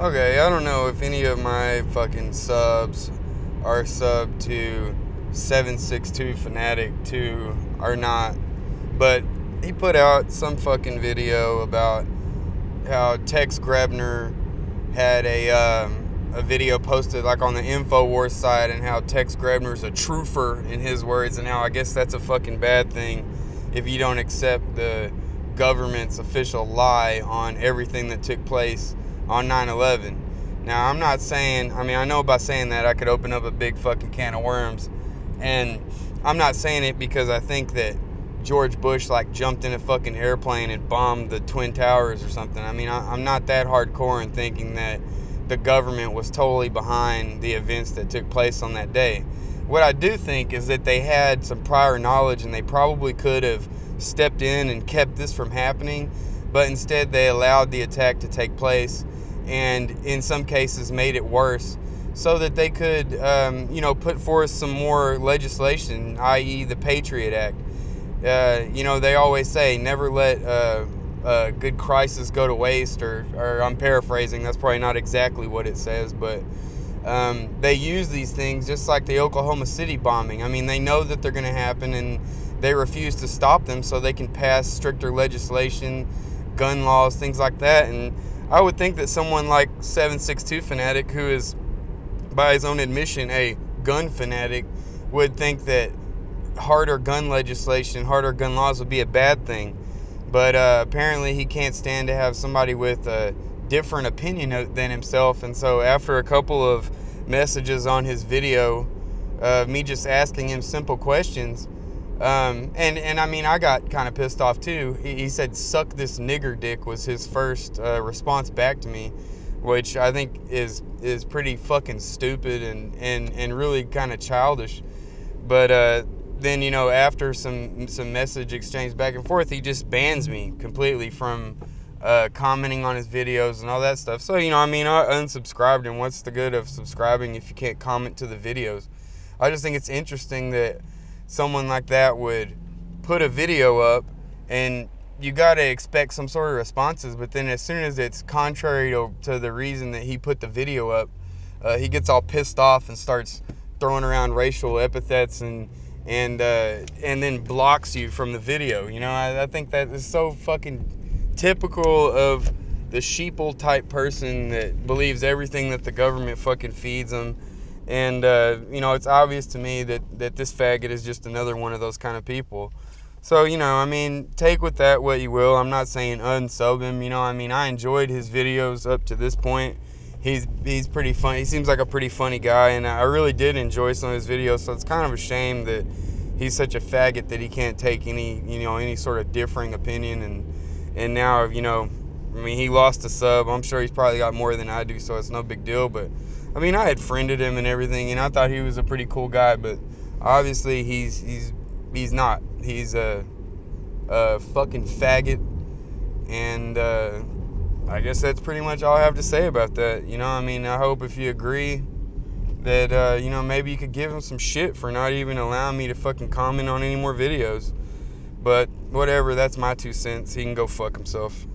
Okay, I don't know if any of my fucking subs are subbed to 762fanatic2 or not, but he put out some fucking video about how Tex Grebner had a video posted like on the InfoWars side, and how Tex Grebner's a truther in his words, and how I guess that's a fucking bad thing if you don't accept the government's official lie on everything that took place on 9/11. Now, I'm not saying, I know by saying that I could open up a big fucking can of worms, and I'm not saying it because I think that George Bush like jumped in a fucking airplane and bombed the Twin Towers or something. I'm not that hardcore in thinking that the government was totally behind the events that took place on that day. What I do think is that they had some prior knowledge, and they probably could have stepped in and kept this from happening, but instead they allowed the attack to take place, and in some cases made it worse so that they could put forth some more legislation, i.e. the Patriot Act. They always say never let a good crisis go to waste, or I'm paraphrasing, that's probably not exactly what it says, but they use these things just like the Oklahoma City bombing. I mean, they know that they're going to happen, and they refuse to stop them so they can pass stricter legislation, gun laws, things like that. And I would think that someone like 762fanatic, who is by his own admission a gun fanatic, would think that harder gun legislation, harder gun laws would be a bad thing. But apparently he can't stand to have somebody with a different opinion than himself. And so after a couple of messages on his video, me just asking him simple questions, I got kind of pissed off too. He said, "Suck this nigger dick," was his first response back to me, which I think is pretty fucking stupid and really kind of childish. But then, after some message exchange back and forth, he just bans me completely from commenting on his videos and all that stuff. So, I unsubscribed, and what's the good of subscribing if you can't comment to the videos? I just think it's interesting that someone like that would put a video up, and you got to expect some sort of responses, but then as soon as it's contrary to the reason that he put the video up, he gets all pissed off and starts throwing around racial epithets and then blocks you from the video. I think that is so fucking typical of the sheeple type person that believes everything that the government fucking feeds them. And it's obvious to me that this faggot is just another one of those kind of people. So, take with that what you will. I'm not saying unsub him. I enjoyed his videos up to this point. He's pretty funny. He seems like a pretty funny guy, and I really did enjoy some of his videos. So it's kind of a shame that he's such a faggot that he can't take any sort of differing opinion. And now, he lost a sub. I'm sure he's probably got more than I do, so it's no big deal. But I had friended him and everything, and I thought he was a pretty cool guy. But obviously, he's not. He's a fucking faggot, and I guess that's pretty much all I have to say about that. I hope if you agree that, maybe you could give him some shit for not even allowing me to fucking comment on any more videos. But whatever, that's my 2 cents. He can go fuck himself.